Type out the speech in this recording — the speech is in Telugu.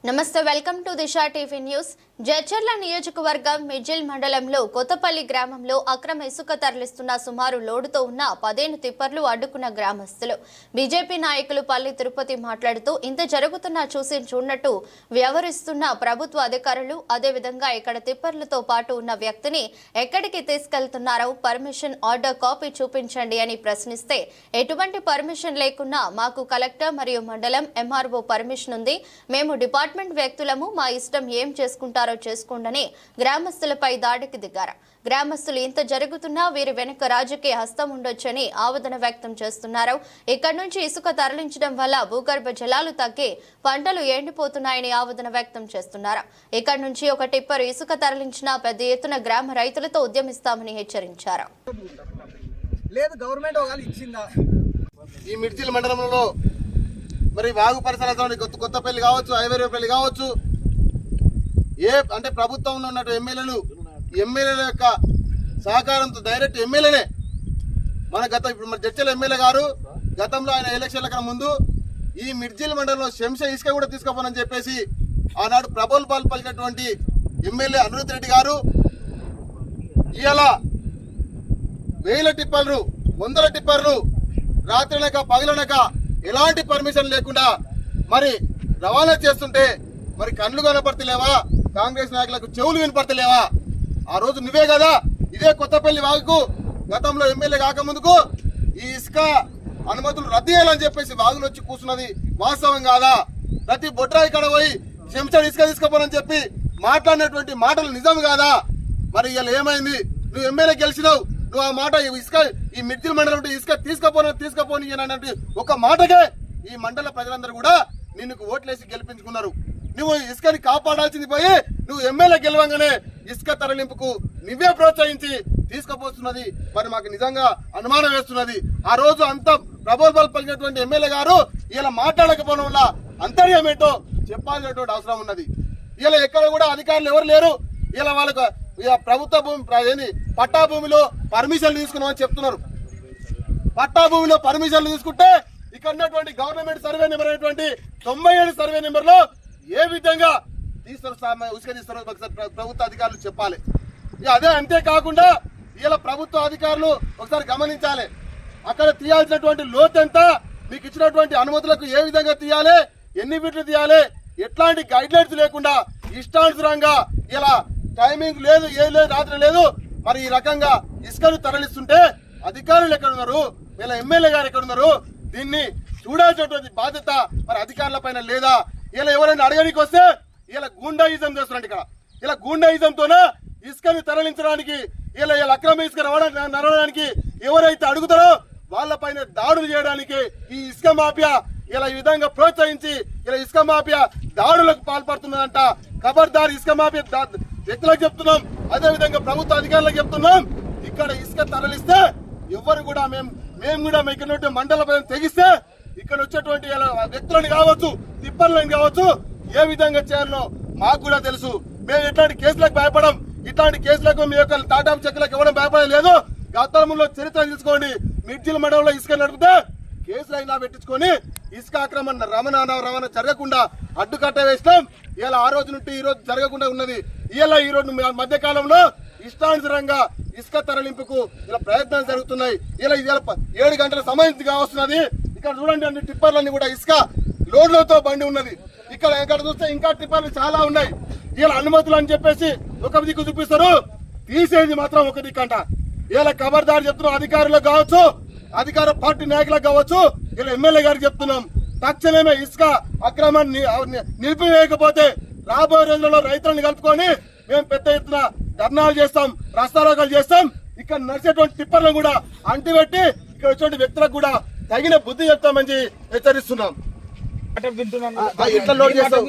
నమస్తే welcome to Disha TV news. Jadcherla నియోజకవర్గం మిడ్జిల్ మండలంలో కొత్తపల్లి గ్రామంలో అక్రమ ఇసుక తరలిస్తున్న సుమారు లోడుతో ఉన్న 15 టిప్పర్లు అడ్డుకున్న గ్రామస్తులు. బీజేపీ నాయకులు పల్లి తిరుపతి మాట్లాడుతూ ఇంత జరుగుతున్నా చూసి చూడనట్టు వ్యవహరిస్తున్న ప్రభుత్వ అధికారులు, అదేవిధంగా ఇక్కడ టిప్పర్లతో పాటు ఉన్న వ్యక్తిని ఎక్కడికి తీసుకెళ్తున్నారో పర్మిషన్ ఆర్డర్ కాపీ చూపించండి అని ప్రశ్నిస్తే ఎటువంటి పర్మిషన్ లేకున్నా మాకు కలెక్టర్ మరియు మండలం ఎంఆర్ఓ పర్మిషన్ ఉంది, మేము డిపార్ట్మెంట్ వ్యక్తులము, మా ఇష్టం ఏం చేసుకుంటారో చేసుకోండని గ్రామస్తులపై దాడికి దిగారు. గ్రామస్తులు ఇంత జరుగుతున్నా వీరి వెనుక రాజకీయ హస్తం ఉండొచ్చని ఆవేదన వ్యక్తం చేస్తున్నారు. ఇక్కడ నుంచి ఇసుక తరలించడం వల్ల భూగర్భ జలాలు తగ్గి పంటలు ఎండిపోతున్నాయని ఆవేదన వ్యక్తం చేస్తున్నారు. ఇక్కడ నుంచి ఒక టిప్పర్ ఇసుక తరలించిన పెద్ద ఎత్తున గ్రామ రైతులతో ఉద్యమిస్తామని హెచ్చరించారు. ఈ మిడ్జిల్ మండలంలో మరి వాగు పరిసరాలతో కొత్తపల్లి కావచ్చు, ఐవేరేపల్లి కావచ్చు, అంటే ప్రభుత్వంలో ఉన్న ఎమ్మెల్యేల యొక్క సహకారంతో డైరెక్ట్ ఎమ్మెల్యేనే ఇప్పుడు మన జడ్చర్ల ఎమ్మెల్యే గారు గతంలో ఆయన ఎలక్షన్ల కన్నా ముందు ఈ మిడ్జిల్ మండలంలో శంష ఇసుక కూడా తీసుకోపోనని చెప్పేసి ఆనాడు ప్రబోల్పాలు పలికినటువంటి ఎమ్మెల్యే అనిరుద్ రెడ్డి గారు ఇవాళ 1000 టిప్పర్లు 100 టిప్పర్లు రాత్రినక పగలనక ఎలాంటి పర్మిషన్ లేకుండా మరి రవాణా చేస్తుంటే మరి కళ్ళు కనపడతలేవా, కాంగ్రెస్ నాయకులకు చెవులు వినపడతలేవా? ఆ రోజు నువ్వే కదా ఇదే కొత్తపల్లి వాగుకు గతంలో ఎమ్మెల్యే కాకముందుకు ఈ ఇసుక అనుమతులు రద్దు చేయాలని చెప్పేసి వాగులు వచ్చి కూర్చున్నది వాస్తవం కాదా? ప్రతి బొట్రాయి కడ పోయి చెంచా ఇసుక తీసుకుపోనని చెప్పి మాట్లాడినటువంటి మాటలు నిజం కాదా? మరి ఇలా ఏమైంది? నువ్వు ఎమ్మెల్యే గెలిచినావు, నువ్వు ఆ మాట ఇసుక ఈ మిడ్జిల్ మండలం ఇసుక తీసుకపోని అన్నట్టు ఒక మాటకే ఈ మండల ప్రజలందరూ కూడా నిన్ను ఓట్లేసి గెలిపించుకున్నారు. నువ్వు ఇసుకని కాపాడాల్సింది పోయి నువ్వు ఎమ్మెల్యే గెలవంగానే ఇసుక తరలింపుకు నువ్వే ప్రోత్సహించి తీసుకుపోతున్నది మరి మాకు నిజంగా అనుమానం వేస్తున్నది. ఆ రోజు అంత ప్రబోల్పాలు పలికినటువంటి ఎమ్మెల్యే గారు ఇలా మాట్లాడకపోవడం వల్ల అంతర్యం ఏంటో చెప్పాల్సినటువంటి అవసరం ఉన్నది. ఇలా ఎక్కడ కూడా అధికారులు ఎవరు లేరు. ఇలా వాళ్ళకు ప్రభుత్వ భూమి పట్టా భూమిలో పర్మిషన్లు తీసుకున్నామని చెప్తున్నారు. పట్టా భూమిలో పర్మిషన్లు తీసుకుంటే ఇక్కడ ఉన్నటువంటి గవర్నమెంట్ సర్వే నెంబర్ అయినటువంటి 97 సర్వే నెంబర్ లో ఏ విధంగా ఉసుక తీస్తారో ప్రభుత్వ అధికారులు చెప్పాలి. అదే అంతేకాకుండా ఇలా ప్రభుత్వ అధికారులు ఒకసారి గమనించాలి. అక్కడ తీయాల్సినటువంటి లోతు ఎంత, మీకు ఇచ్చినటువంటి అనుమతులకు ఏ విధంగా తీయాలి, ఎన్ని ఫీట్లు తీయాలి, ఎట్లాంటి గైడ్ లైన్స్ లేకుండా ఇష్టానుసారంగా ఇలా టైమింగ్ లేదు, ఏం లేదు, రాత్రి లేదు. మరి ఈ రకంగా ఇసుకను తరలిస్తుంటే అధికారులు ఎక్కడున్నారు, వీళ్ళ ఎమ్మెల్యే గారు ఎక్కడున్నారు? దీన్ని చూడాల్సినటువంటి బాధ్యత మరి అధికారుల పైన లేదా? ఇలా ఎవరైనా అడగడానికి వస్తే ఇలా గూండాయిజం చేస్తున్నారు. ఇక్కడ ఇలా గూండాయిజంతోనే ఇసుకని తరలించడానికి ఇలా అక్రమ ఇసుక నడవడానికి ఎవరైతే అడుగుతారో వాళ్ళ పైన దాడులు చేయడానికి ఈ ఇసుక మాఫియా ఇలా ఈ విధంగా ప్రోత్సహించి ఇలా ఇసుక మాఫియా దాడులకు పాల్పడుతున్నదంట. ఖబర్దార్ ఇసుక మాఫియా వ్యక్తులకు చెప్తున్నాం, అదే విధంగా ప్రభుత్వ అధికారులకు చెప్తున్నాం. ఇక్కడ ఇసుక తరలిస్తే ఎవరు కూడా మేము కూడా ఇక్కడ మండల తెగిస్తే ఇక్కడ వచ్చేటువంటి వ్యక్తులను కావచ్చు, తిప్పర్లను కావచ్చు, ఏ విధంగా చేయాలో మాకు కూడా తెలుసు. మేము ఇట్లాంటి కేసులకు భయపడం, ఇట్లాంటి కేసులకు మీ యొక్క టాటా చెక్కులకు ఇవ్వడం భయపడలేదు. గతంలో చరిత్ర తీసుకోండి, మిడ్జిల్ మండలంలో ఇసుక నడిపితే కేసులు అయినా పెట్టించుకొని ఇసుక ఆక్రమణ రవాణా జరగకుండా అడ్డుకట్ట వేసినాం. ఇలా ఆ రోజు నుండి ఈ రోజు జరగకుండా ఉన్నది. ఈ రోజు మధ్య కాలంలో ఇష్టానుసారంగా ఇసుక తరలింపుకు ఇలా ప్రయత్నాలు జరుగుతున్నాయి. ఇలా 7 గంటల సమయం కావస్తున్నది. ఇక్కడ చూడండి, అన్ని టిప్పర్లన్నీ కూడా ఇసుక లోడ్లతో బండి ఉన్నది. ఇక్కడ చూస్తే ఇంకా టిప్పర్లు చాలా ఉన్నాయి. ఇలా అనుమతులు అని చెప్పేసి ఒక దిక్కు చూపిస్తారు, తీసేది మాత్రం ఒక దిక్కు అంట. ఇలా ఖబర్దారు చెప్తున్నాం అధికారులకు కావచ్చు, అధికార పార్టీ నాయకులకు కావచ్చు, ఇలా ఎమ్మెల్యే గారికి చెప్తున్నాం, తక్షణమే ఇసుక అక్రమాన్ని నిలిపివేయకపోతే రాబోయే రోజుల్లో రైతులను కలుపుకొని మేము పెద్ద ఎత్తున ధర్నాలు చేస్తాం, రాస్తారోకాలు చేస్తాం. ఇక్కడ నడిచేటువంటి టిప్పర్లను కూడా అంటిపెట్టి ఇక్కడ వచ్చే వ్యక్తులకు కూడా తగిన బుద్ధి చెప్తామని హెచ్చరిస్తున్నాం. ఎట్లా లోడ్ చేస్తాం?